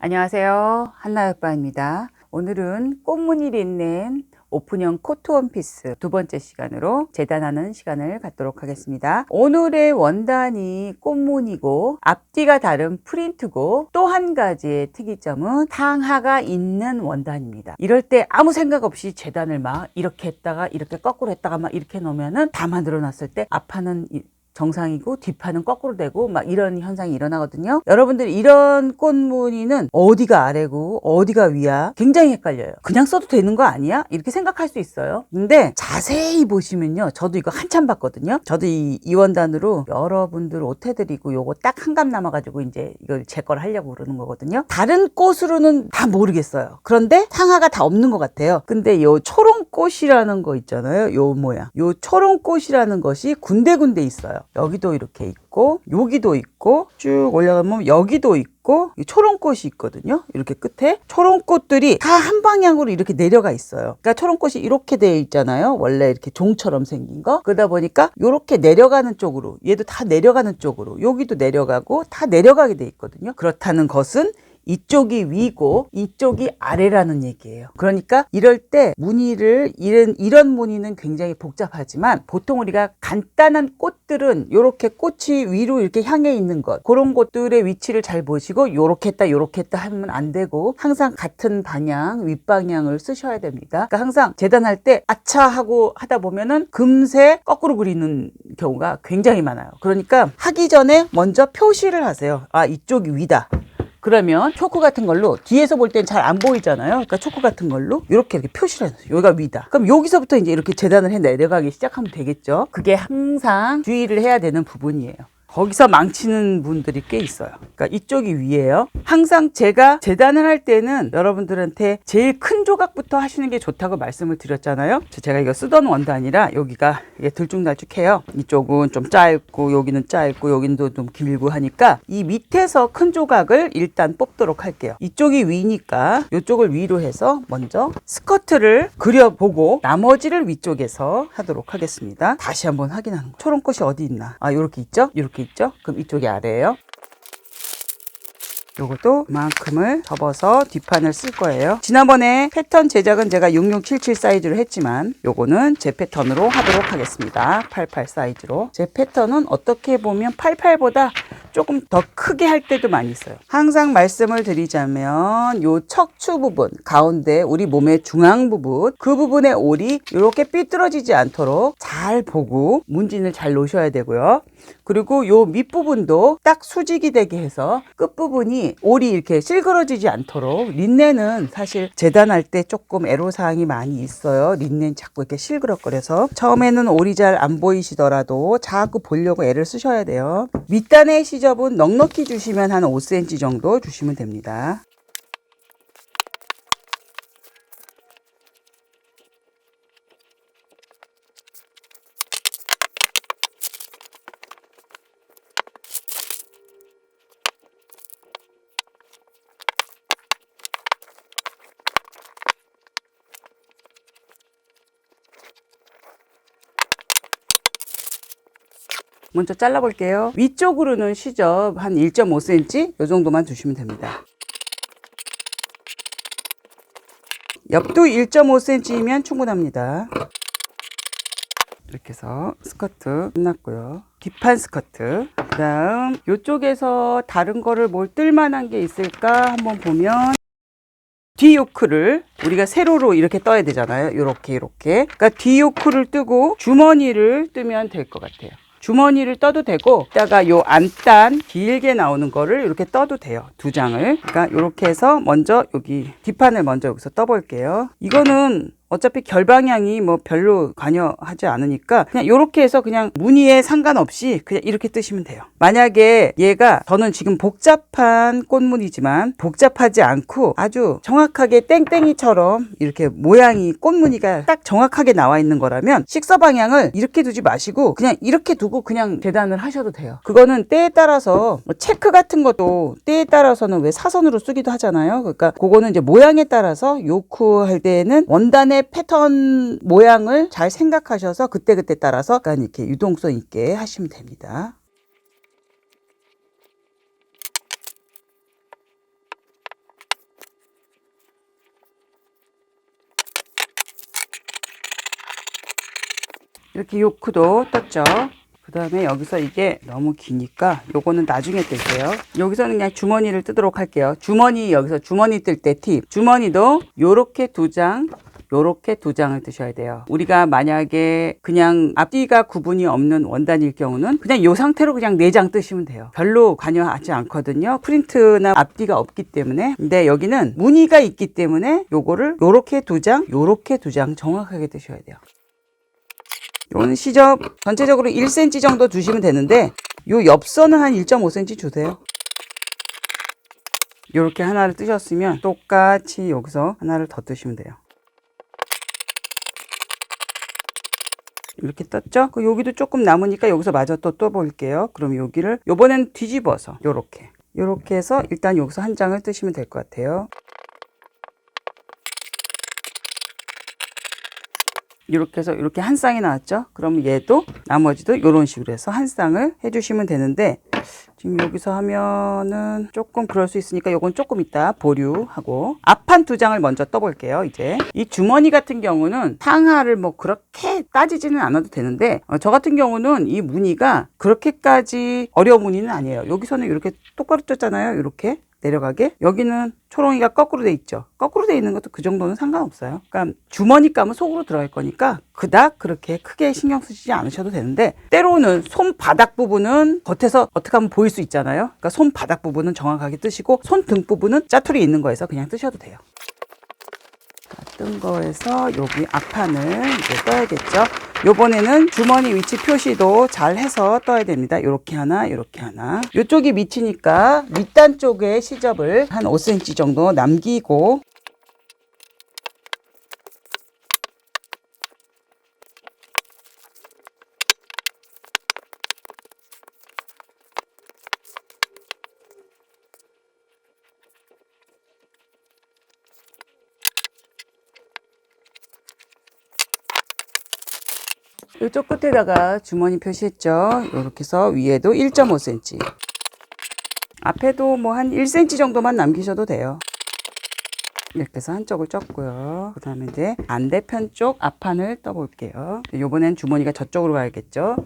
안녕하세요. 한나역바입니다. 오늘은 꽃무늬를 있는 오픈형 코트 원피스 두 번째 시간으로 재단하는 시간을 갖도록 하겠습니다. 오늘의 원단이 꽃무늬고 앞뒤가 다른 프린트고 또 한 가지의 특이점은 상하가 있는 원단입니다. 이럴 때 아무 생각 없이 재단을 막 이렇게 했다가 이렇게 거꾸로 했다가 막 이렇게 놓으면은 다 만들어 놨을 때 앞판은 정상이고 뒷판은 거꾸로 되고 막 이런 현상이 일어나거든요. 여러분들이 이런 꽃무늬는 어디가 아래고 어디가 위야 굉장히 헷갈려요. 그냥 써도 되는 거 아니야? 이렇게 생각할 수 있어요. 근데 자세히 보시면요, 저도 이거 한참 봤거든요. 저도 이 원단으로 여러분들 옷 해드리고 요거 딱 한 감 남아가지고 이제 이걸 제 걸 하려고 그러는 거거든요. 다른 꽃으로는 다 모르겠어요. 그런데 상하가 다 없는 것 같아요. 근데 요 초롱꽃이라는 거 있잖아요. 요 모양, 요 초롱꽃이라는 것이 군데군데 있어요. 여기도 이렇게 있고 여기도 있고 쭉 올라가면 여기도 있고 초롱꽃이 있거든요. 이렇게 끝에 초롱꽃들이 다 한 방향으로 이렇게 내려가 있어요. 그러니까 초롱꽃이 이렇게 되어 있잖아요. 원래 이렇게 종처럼 생긴 거. 그러다 보니까 이렇게 내려가는 쪽으로, 얘도 다 내려가는 쪽으로, 여기도 내려가고 다 내려가게 돼 있거든요. 그렇다는 것은 이쪽이 위고 이쪽이 아래라는 얘기예요. 그러니까 이럴 때 무늬를 이런 무늬는 굉장히 복잡하지만 보통 우리가 간단한 꽃들은 이렇게 꽃이 위로 이렇게 향해 있는 것, 그런 것들의 위치를 잘 보시고 요렇게 했다 하면 안 되고 항상 같은 방향, 윗방향을 쓰셔야 됩니다. 그러니까 항상 재단할 때 아차 하고 하다 보면은 금세 거꾸로 그리는 경우가 굉장히 많아요. 그러니까 하기 전에 먼저 표시를 하세요. 아, 이쪽이 위다. 그러면 초크 같은 걸로 뒤에서 볼 땐 잘 안 보이잖아요. 그러니까 초크 같은 걸로 이렇게 표시를 해놓으세요. 여기가 위다. 그럼 여기서부터 이제 이렇게 재단을 해 내려가기 시작하면 되겠죠. 그게 항상 주의를 해야 되는 부분이에요. 거기서 망치는 분들이 꽤 있어요. 그러니까 이쪽이 위에요. 항상 제가 재단을 할 때는 여러분들한테 제일 큰 조각부터 하시는 게 좋다고 말씀을 드렸잖아요. 제가 이거 쓰던 원단이라 여기가 이게 들쭉날쭉해요. 이쪽은 좀 짧고 여기는 짧고 여기는 좀 길고 하니까 이 밑에서 큰 조각을 일단 뽑도록 할게요. 이쪽이 위니까 이쪽을 위로 해서 먼저 스커트를 그려보고 나머지를 위쪽에서 하도록 하겠습니다. 다시 한번 확인하는 거. 초롱꽃이 어디 있나? 아, 요렇게 있죠? 이렇게 있죠? 그럼 이쪽이 아래예요. 요것도 이만큼을 접어서 뒷판을 쓸 거예요. 지난번에 패턴 제작은 제가 6677 사이즈로 했지만 요거는 제 패턴으로 하도록 하겠습니다. 88 사이즈로. 제 패턴은 어떻게 보면 88보다 조금 더 크게 할 때도 많이 있어요. 항상 말씀을 드리자면 요 척추 부분, 가운데 우리 몸의 중앙 부분, 그 부분의 올이 이렇게 삐뚤어지지 않도록 잘 보고 문진을 잘 놓으셔야 되고요. 그리고 요 밑부분도 딱 수직이 되게 해서 끝부분이 올이 이렇게 실그러지지 않도록. 린넨은 사실 재단할 때 조금 애로사항이 많이 있어요. 린넨 자꾸 이렇게 실그럭거려서 처음에는 올이 잘 안 보이시더라도 자꾸 보려고 애를 쓰셔야 돼요. 밑단의 시접은 넉넉히 주시면 한 5cm 정도 주시면 됩니다. 먼저 잘라 볼게요. 위쪽으로는 시접 한 1.5cm 이 정도만 두시면 됩니다. 옆도 1.5cm이면 충분합니다. 이렇게 해서 스커트 끝났고요. 뒷판 스커트. 그 다음 이쪽에서 다른 거를 뭘 뜰만한 게 있을까 한번 보면 뒤 요크를 우리가 세로로 이렇게 떠야 되잖아요. 이렇게 그러니까 뒤 요크를 뜨고 주머니를 뜨면 될 것 같아요. 주머니를 떠도 되고, 이따가 요 안단 길게 나오는 거를 이렇게 떠도 돼요. 두 장을. 그러니까 이렇게 해서 먼저 여기 뒷판을 먼저 여기서 떠볼게요. 이거는 어차피 결방향이 뭐 별로 관여하지 않으니까 그냥 이렇게 해서 그냥 무늬에 상관없이 그냥 이렇게 뜨시면 돼요. 만약에 얘가 저는 지금 복잡한 꽃무늬지만 복잡하지 않고 아주 정확하게 땡땡이처럼 이렇게 모양이 꽃무늬가 딱 정확하게 나와 있는 거라면 식서 방향을 이렇게 두지 마시고 그냥 이렇게 두고 그냥 재단을 하셔도 돼요. 그거는 때에 따라서 뭐 체크 같은 것도 때에 따라서는 왜 사선으로 쓰기도 하잖아요. 그러니까 그거는 이제 모양에 따라서 요크 할 때에는 원단의 패턴 모양을 잘 생각하셔서 그때그때 따라서 약간 이렇게 유동성 있게 하시면 됩니다. 이렇게 요크도 떴죠. 그 다음에 여기서 이게 너무 기니까 요거는 나중에 뜰게요. 여기서는 그냥 주머니를 뜨도록 할게요. 주머니, 여기서 주머니 뜰 때 팁. 주머니도 요렇게 두 장, 요렇게 두 장을 뜨셔야 돼요. 우리가 만약에 그냥 앞뒤가 구분이 없는 원단일 경우는 그냥 이 상태로 그냥 4장 뜨시면 돼요. 별로 관여하지 않거든요. 프린트나 앞뒤가 없기 때문에. 근데 여기는 무늬가 있기 때문에 요거를 요렇게 두 장, 요렇게 두 장 정확하게 뜨셔야 돼요. 요거는 시접 전체적으로 1cm 정도 두시면 되는데 요 옆선은 한 1.5cm 주세요. 요렇게 하나를 뜨셨으면 똑같이 여기서 하나를 더 뜨시면 돼요. 이렇게 떴죠? 여기도 조금 남으니까 여기서 마저 또 떠볼게요. 그럼 여기를 요번엔 뒤집어서 요렇게 해서 일단 여기서 한 장을 뜨시면 될 것 같아요. 이렇게 해서 이렇게 한 쌍이 나왔죠? 그럼 얘도 나머지도 이런 식으로 해서 한 쌍을 해주시면 되는데 지금 여기서 하면은 조금 그럴 수 있으니까 요건 조금 이따 보류하고 앞판 두 장을 먼저 떠볼게요. 이제 이 주머니 같은 경우는 상하를 뭐 그렇게 따지지는 않아도 되는데 저 같은 경우는 이 무늬가 그렇게까지 어려운 무늬는 아니에요. 여기서는 이렇게 똑바로 떴잖아요. 이렇게 내려가게. 여기는 초롱이가 거꾸로 돼 있죠. 거꾸로 돼 있는 것도 그 정도는 상관없어요. 그러니까 주머니 감은 속으로 들어갈 거니까 그닥 그렇게 크게 신경 쓰시지 않으셔도 되는데 때로는 손바닥 부분은 겉에서 어떻게 하면 보일 수 있잖아요. 그러니까 손바닥 부분은 정확하게 뜨시고 손등 부분은 짜투리 있는 거에서 그냥 뜨셔도 돼요. 뜬 거에서 여기 앞판을 이제 떠야겠죠. 요번에는 주머니 위치 표시도 잘 해서 떠야 됩니다. 이렇게 하나, 이렇게 하나. 이쪽이 밑이니까 밑단 쪽에 시접을 한 5cm 정도 남기고 이쪽 끝에다가 주머니 표시했죠. 이렇게 해서 위에도 1.5cm. 앞에도 뭐 한 1cm 정도만 남기셔도 돼요. 이렇게 해서 한쪽을 쪘고요. 그 다음에 이제 반대편 쪽 앞판을 떠볼게요. 이번엔 주머니가 저쪽으로 가야겠죠.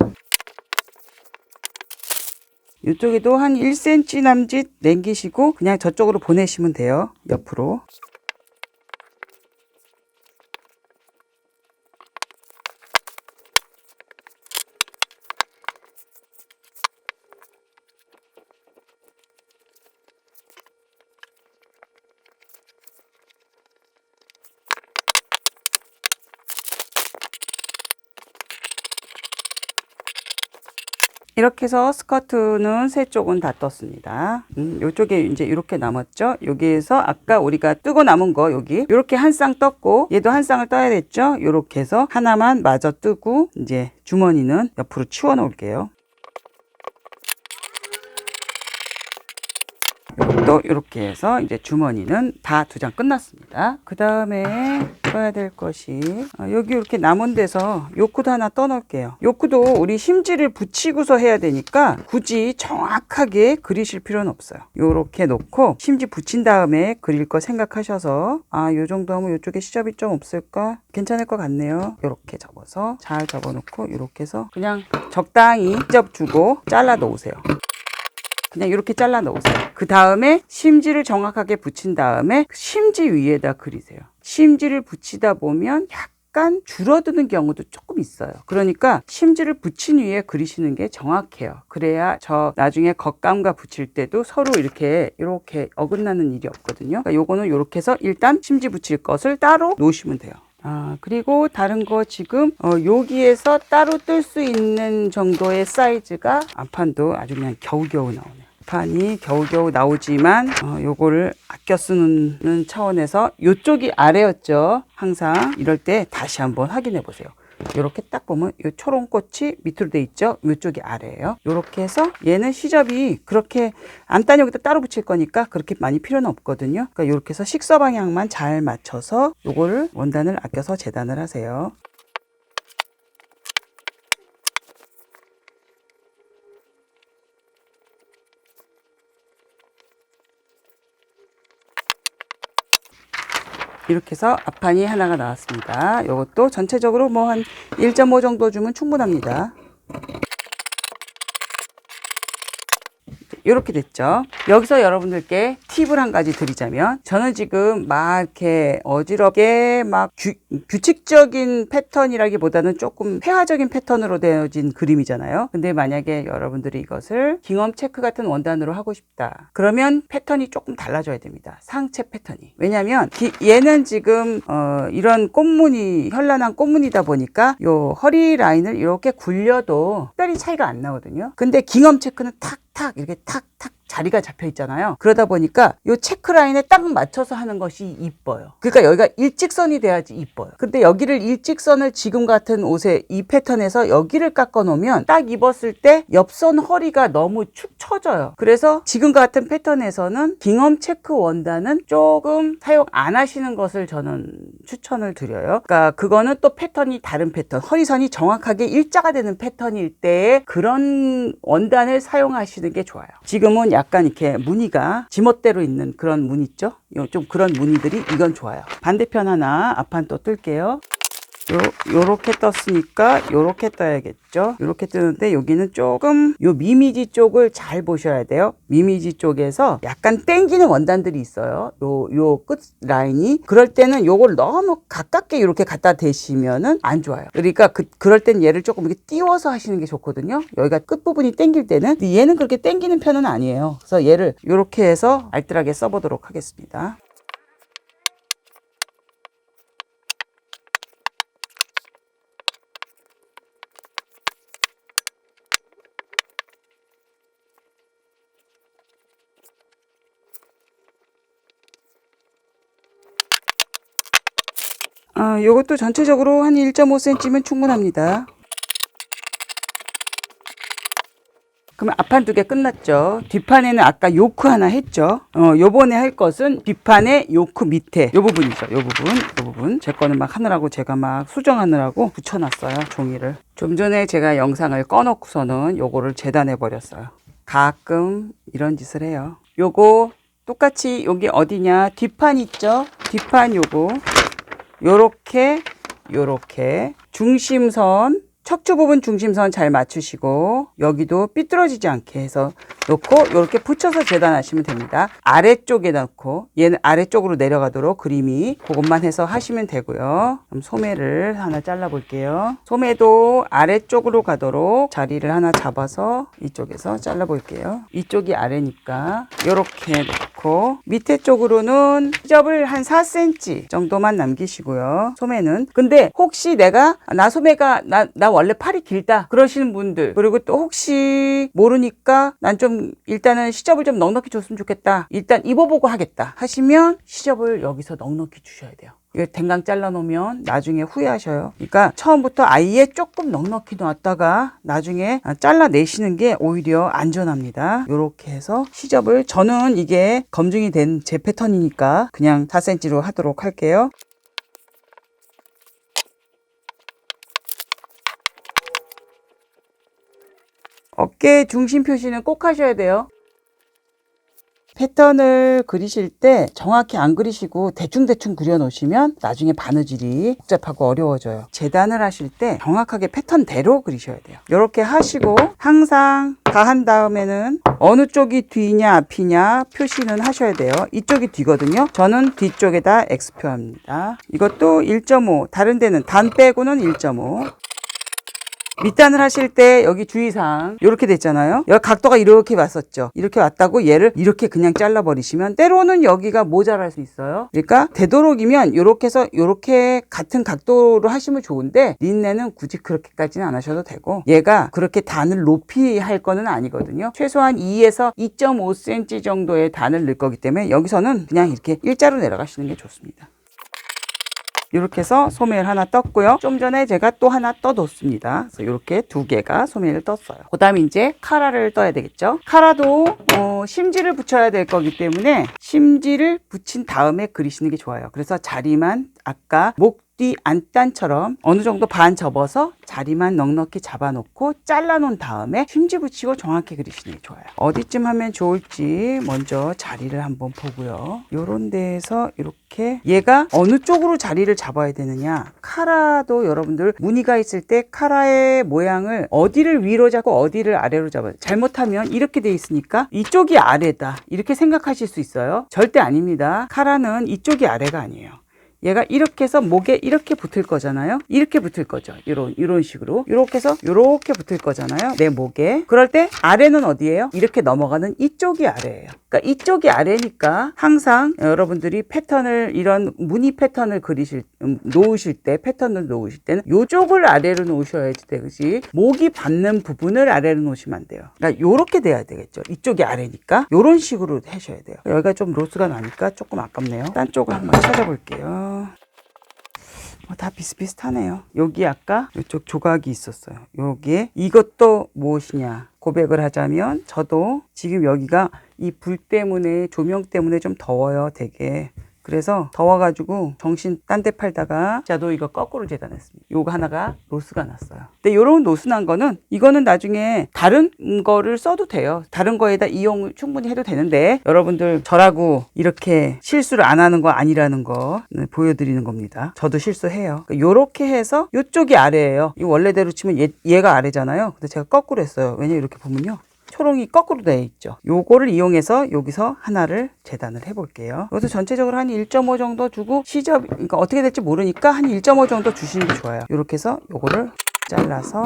이쪽에도 한 1cm 남짓 남기시고 그냥 저쪽으로 보내시면 돼요. 옆으로. 이렇게 해서 스커트는 세 쪽은 다 떴습니다. 이쪽에 이제 이렇게 남았죠. 여기에서 아까 우리가 뜨고 남은 거 여기 이렇게 한 쌍 떴고 얘도 한 쌍을 떠야 됐죠. 이렇게 해서 하나만 마저 뜨고 이제 주머니는 옆으로 치워 놓을게요. 또 이렇게 해서 이제 주머니는 다 두 장 끝났습니다. 그 다음에 써야 될 것이 여기 이렇게 남은 데서 요크도 하나 떠 놓을게요. 요크도 우리 심지를 붙이고서 해야 되니까 굳이 정확하게 그리실 필요는 없어요. 요렇게 놓고 심지 붙인 다음에 그릴 거 생각하셔서 요 정도 하면 이쪽에 시접이 좀 없을까? 괜찮을 것 같네요. 요렇게 접어서 잘 접어 놓고 이렇게 해서 그냥 적당히 시접 주고 잘라 놓으세요. 그냥 이렇게 잘라 넣으세요. 그 다음에 심지를 정확하게 붙인 다음에 심지 위에다 그리세요. 심지를 붙이다 보면 약간 줄어드는 경우도 조금 있어요. 그러니까 심지를 붙인 위에 그리시는 게 정확해요. 그래야 저 나중에 겉감과 붙일 때도 서로 이렇게 어긋나는 일이 없거든요. 그러니까 요거는 이렇게 해서 일단 심지 붙일 것을 따로 놓으시면 돼요. 그리고 다른 거 지금 여기에서 따로 뜰 수 있는 정도의 사이즈가 앞판도 아주 그냥 겨우겨우 나오네요. 판이 겨우겨우 나오지만 요거를 아껴 쓰는 차원에서 요쪽이 아래였죠. 항상 이럴 때 다시 한번 확인해 보세요. 이렇게 딱 보면 이 초롱꽃이 밑으로 돼 있죠. 이쪽이 아래예요. 이렇게 해서 얘는 시접이 그렇게 암단 여기다 따로 붙일 거니까 그렇게 많이 필요는 없거든요. 그러니까 이렇게 해서 식서 방향만 잘 맞춰서 요거를 원단을 아껴서 재단을 하세요. 이렇게 해서 앞판이 하나가 나왔습니다. 이것도 전체적으로 뭐 한 1.5 정도 주면 충분합니다. 이렇게 됐죠. 여기서 여러분들께 팁을 한 가지 드리자면, 저는 지금 막 이렇게 어지럽게 막 규칙적인 패턴이라기보다는 조금 회화적인 패턴으로 되어진 그림이잖아요. 근데 만약에 여러분들이 이것을 깅엄 체크 같은 원단으로 하고 싶다, 그러면 패턴이 조금 달라져야 됩니다. 상체 패턴이. 왜냐면 얘는 지금 이런 꽃무늬, 현란한 꽃무늬다 보니까 요 허리 라인을 이렇게 굴려도 특별히 차이가 안 나거든요. 근데 깅엄 체크는 탁탁 이렇게 탁탁 자리가 잡혀 있잖아요. 그러다 보니까 이 체크 라인에 딱 맞춰서 하는 것이 이뻐요. 그러니까 여기가 일직선이 돼야지 이뻐요. 근데 여기를 일직선을 지금 같은 옷에 이 패턴에서 여기를 깎아 놓으면 딱 입었을 때 옆선 허리가 너무 축 처져요. 그래서 지금 같은 패턴에서는 깅엄 체크 원단은 조금 사용 안 하시는 것을 저는 추천을 드려요. 그러니까 그거는 또 패턴이 다른 패턴, 허리선이 정확하게 일자가 되는 패턴일 때에 그런 원단을 사용하시는 게 좋아요. 지금은 약간 이렇게 무늬가 지멋대로 있는 그런 무늬 있죠? 좀 그런 무늬들이 이건 좋아요. 반대편 하나 앞판 또 뜰게요. 요렇게 떴으니까 요렇게 떠야겠죠. 요렇게 뜨는데 여기는 조금 요 미미지 쪽을 잘 보셔야 돼요. 미미지 쪽에서 약간 땡기는 원단들이 있어요. 요 끝 라인이. 그럴 때는 요걸 너무 가깝게 이렇게 갖다 대시면은 안 좋아요. 그러니까 그럴 땐 얘를 조금 이렇게 띄워서 하시는 게 좋거든요. 여기가 끝부분이 땡길 때는. 근데 얘는 그렇게 땡기는 편은 아니에요. 그래서 얘를 요렇게 해서 알뜰하게 써보도록 하겠습니다. 요것도 전체적으로 한 1.5cm면 충분합니다. 그러면 앞판 2개 끝났죠. 뒷판에는 아까 요크 하나 했죠. 요번에 할 것은 뒷판의 요크 밑에 요 부분이죠. 요 부분. 제 거는 막 하느라고 제가 막 수정하느라고 붙여놨어요. 종이를. 좀 전에 제가 영상을 꺼놓고서는 요거를 재단해 버렸어요. 가끔 이런 짓을 해요. 요거 똑같이 여기 어디냐, 뒷판 있죠. 뒷판 요거 요렇게 중심선, 척추 부분 중심선 잘 맞추시고 여기도 삐뚤어지지 않게 해서 놓고 이렇게 붙여서 재단하시면 됩니다. 아래쪽에 넣고 얘는 아래쪽으로 내려가도록 그림이 그것만 해서 하시면 되고요. 그럼 소매를 하나 잘라 볼게요. 소매도 아래쪽으로 가도록 자리를 하나 잡아서 이쪽에서 잘라 볼게요. 이쪽이 아래니까 이렇게 놓고 밑에 쪽으로는 시접을 한 4cm 정도만 남기시고요. 소매는. 근데 혹시 내가 소매가 나 원래 팔이 길다 그러시는 분들, 그리고 또 혹시 모르니까 난 좀 일단은 시접을 좀 넉넉히 줬으면 좋겠다, 일단 입어보고 하겠다 하시면 시접을 여기서 넉넉히 주셔야 돼요. 이거 댕강 잘라 놓으면 나중에 후회하셔요. 그러니까 처음부터 아예 조금 넉넉히 놨다가 나중에 잘라내시는 게 오히려 안전합니다. 이렇게 해서 시접을, 저는 이게 검증이 된 제 패턴이니까 그냥 4cm로 하도록 할게요. 어깨 중심 표시는 꼭 하셔야 돼요. 패턴을 그리실 때 정확히 안 그리시고 대충대충 그려 놓으시면 나중에 바느질이 복잡하고 어려워져요. 재단을 하실 때 정확하게 패턴대로 그리셔야 돼요. 이렇게 하시고 항상 다 한 다음에는 어느 쪽이 뒤냐 앞이냐 표시는 하셔야 돼요. 이쪽이 뒤거든요. 저는 뒤쪽에다 X표 합니다. 이것도 1.5, 다른 데는 단 빼고는 1.5. 밑단을 하실 때 여기 주의사항 이렇게 됐잖아요. 여기 각도가 이렇게 왔었죠. 이렇게 왔다고 얘를 이렇게 그냥 잘라버리시면 때로는 여기가 모자랄 수 있어요. 그러니까 되도록이면 이렇게 해서 이렇게 같은 각도로 하시면 좋은데, 린넨은 굳이 그렇게까지는 안 하셔도 되고 얘가 그렇게 단을 높이 할 거는 아니거든요. 최소한 2에서 2.5cm 정도의 단을 넣을 거기 때문에 여기서는 그냥 이렇게 일자로 내려가시는 게 좋습니다. 이렇게 해서 소매를 하나 떴고요. 좀 전에 제가 또 하나 떠뒀습니다. 그래서 이렇게 2개가 소매를 떴어요. 그 다음에 이제 카라를 떠야 되겠죠. 카라도 심지를 붙여야 될 거기 때문에 심지를 붙인 다음에 그리시는 게 좋아요. 그래서 자리만 아까 목뒤 안단처럼 어느 정도 반 접어서 자리만 넉넉히 잡아놓고 잘라놓은 다음에 심지 붙이고 정확히 그리시는 게 좋아요. 어디쯤 하면 좋을지 먼저 자리를 한번 보고요. 요런 데에서 이렇게 얘가 어느 쪽으로 자리를 잡아야 되느냐, 카라도 여러분들 무늬가 있을 때 카라의 모양을 어디를 위로 잡고 어디를 아래로 잡아요. 잘못하면 이렇게 돼 있으니까 이쪽이 아래다 이렇게 생각하실 수 있어요. 절대 아닙니다. 카라는 이쪽이 아래가 아니에요. 얘가 이렇게 해서 목에 이렇게 붙을 거잖아요. 이렇게 붙을 거죠. 이런 식으로. 이렇게 해서 이렇게 붙을 거잖아요. 내 목에. 그럴 때 아래는 어디예요? 이렇게 넘어가는 이쪽이 아래예요. 그러니까 이쪽이 아래니까 항상 여러분들이 패턴을, 이런 무늬 패턴을 놓으실 때, 패턴을 놓으실 때는 이쪽을 아래로 놓으셔야지 되지, 목이 받는 부분을 아래로 놓으시면 안 돼요. 그러니까 요렇게 돼야 되겠죠. 이쪽이 아래니까 요런 식으로 하셔야 돼요. 여기가 좀 로스가 나니까 조금 아깝네요. 딴 쪽을 한번 찾아볼게요. 다 비슷비슷하네요. 여기 아까 이쪽 조각이 있었어요. 여기에 이것도 무엇이냐 고백을 하자면, 저도 지금 여기가 이 불 때문에, 조명 때문에 좀 더워요. 되게. 그래서 더워가지고 정신 딴 데 팔다가 자도 이거 거꾸로 재단했습니다. 요거 하나가 로스가 났어요. 근데 요런 로스 난 거는, 이거는 나중에 다른 거를 써도 돼요. 다른 거에다 이용을 충분히 해도 되는데, 여러분들 저라고 이렇게 실수를 안 하는 거 아니라는 거 보여드리는 겁니다. 저도 실수해요. 요렇게 해서 요쪽이 아래예요. 이 원래대로 치면 얘가 아래잖아요. 근데 제가 거꾸로 했어요. 왜냐면 이렇게 보면요, 초롱이 거꾸로 되어 있죠. 요거를 이용해서 여기서 하나를 재단을 해볼게요. 여기서 전체적으로 한 1.5 정도 주고, 그러니까 어떻게 될지 모르니까 한 1.5 정도 주시는 게 좋아요. 이렇게 해서 요거를 잘라서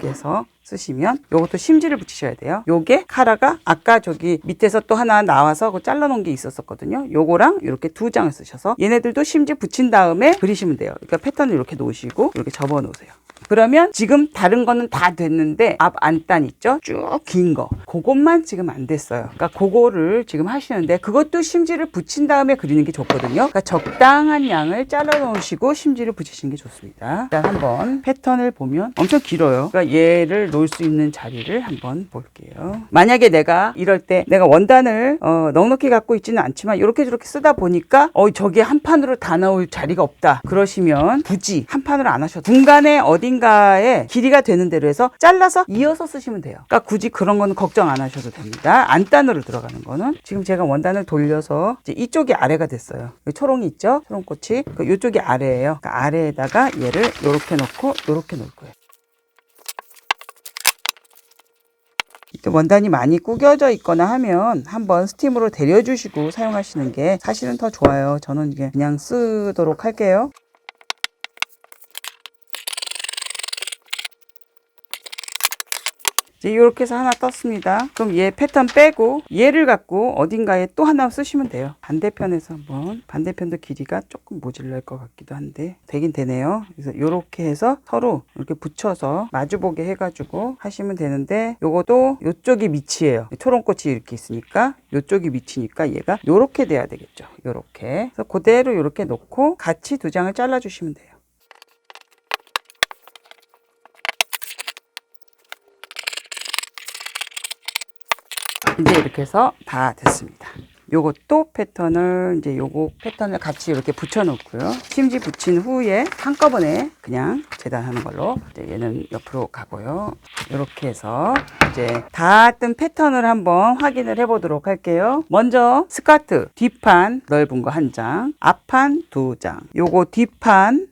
해서 쓰시면, 요것도 심지를 붙이셔야 돼요. 요게 카라가 아까 저기 밑에서 또 하나 나와서 잘라 놓은 게 있었거든요. 요거랑 이렇게 두 장을 쓰셔서 얘네들도 심지 붙인 다음에 그리시면 돼요. 그러니까 패턴을 이렇게 놓으시고 이렇게 접어 놓으세요. 그러면 지금 다른 거는 다 됐는데 앞 안단 있죠? 쭉 긴 거. 그것만 지금 안 됐어요. 그러니까 그거를 지금 하시는데, 그것도 심지를 붙인 다음에 그리는 게 좋거든요. 그러니까 적당한 양을 잘라 놓으시고 심지를 붙이시는 게 좋습니다. 일단 한번 패턴을 보면 엄청 길어요. 그러니까 얘를 놓을 수 있는 자리를 한번 볼게요. 만약에 내가 이럴 때 내가 원단을 넉넉히 갖고 있지는 않지만 이렇게 저렇게 쓰다 보니까 저게 한 판으로 다 나올 자리가 없다. 그러시면 굳이 한 판으로 안 하셔도 중간에 어딘가에 길이가 되는 대로 해서 잘라서 이어서 쓰시면 돼요. 그러니까 굳이 그런 거는 걱정 안 하셔도 됩니다. 안단으로 들어가는 거는 지금 제가 원단을 돌려서 이제 이쪽이 아래가 됐어요. 초롱이 있죠? 초롱꽃이. 이쪽이 아래예요. 그러니까 아래에다가 얘를 이렇게 놓고 이렇게 놓을 거예요. 원단이 많이 구겨져 있거나 하면 한번 스팀으로 데려주시고 사용하시는 게 사실은 더 좋아요. 저는 이게 그냥 쓰도록 할게요. 이제 이렇게 해서 하나 떴습니다. 그럼 얘 패턴 빼고 얘를 갖고 어딘가에 또 하나 쓰시면 돼요. 반대편에서 한번, 반대편도 길이가 조금 모질랄 것 같기도 한데 되긴 되네요. 그래서 이렇게 해서 서로 이렇게 붙여서 마주보게 해가지고 하시면 되는데, 요것도 요쪽이 밑이에요. 초롱꽃이 이렇게 있으니까 요쪽이 밑이니까 얘가 요렇게 돼야 되겠죠. 요렇게. 그래서 그대로 요렇게 놓고 같이 두 장을 잘라주시면 돼요. 이제 이렇게 해서 다 됐습니다. 요것도 패턴을, 이제 요거 패턴을 같이 이렇게 붙여 놓고요. 심지 붙인 후에 한꺼번에 그냥 재단하는 걸로, 이제 얘는 옆으로 가고요. 이렇게 해서 이제 다 뜬 패턴을 한번 확인을 해 보도록 할게요. 먼저 스커트 뒷판 넓은 거 한 장, 앞판 두 장. 요거 뒷판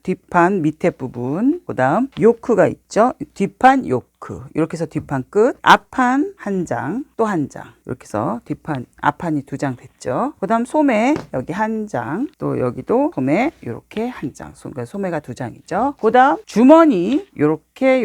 밑에 부분, 그 다음 요크가 있죠? 뒷판 요크. 이렇게 해서 뒷판 끝. 앞판 한 장, 또 한 장. 이렇게 해서 뒷판, 앞판이 두 장 됐죠. 그 다음 소매 여기 한 장, 또 여기도 소매 이렇게 한 장. 그러니까 소매가 두 장이죠. 그 다음 주머니 요렇게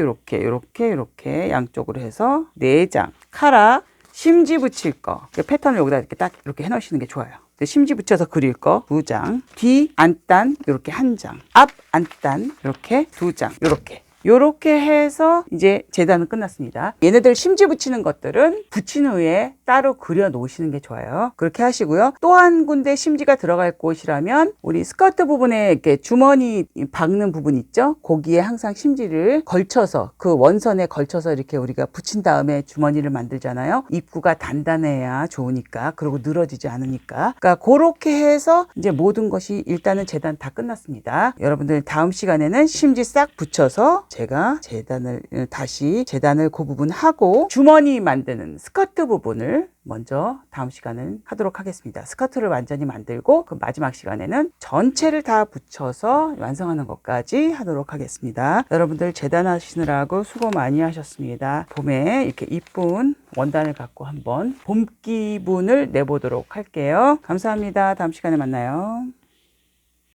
양쪽으로 해서 네 장. 카라 심지 붙일 거, 패턴을 여기다 이렇게 딱 이렇게 해 놓으시는 게 좋아요. 심지 붙여서 그릴 거 두 장, 뒤 안단 이렇게 한 장, 앞 안단 이렇게 두 장, 이렇게 요렇게 해서 이제 재단은 끝났습니다. 얘네들 심지 붙이는 것들은 붙인 후에 따로 그려 놓으시는 게 좋아요. 그렇게 하시고요. 또 한 군데 심지가 들어갈 곳이라면 우리 스커트 부분에 이렇게 주머니 박는 부분 있죠? 거기에 항상 심지를 걸쳐서 그 원선에 걸쳐서 이렇게 우리가 붙인 다음에 주머니를 만들잖아요. 입구가 단단해야 좋으니까, 그리고 늘어지지 않으니까. 그러니까 그렇게 해서 이제 모든 것이 일단은 재단 다 끝났습니다. 여러분들 다음 시간에는 심지 싹 붙여서 제가 다시 재단을 그 부분 하고 주머니 만드는 스커트 부분을 먼저 다음 시간은 하도록 하겠습니다. 스커트를 완전히 만들고 그 마지막 시간에는 전체를 다 붙여서 완성하는 것까지 하도록 하겠습니다. 여러분들 재단하시느라고 수고 많이 하셨습니다. 봄에 이렇게 이쁜 원단을 갖고 한번 봄 기분을 내보도록 할게요. 감사합니다. 다음 시간에 만나요.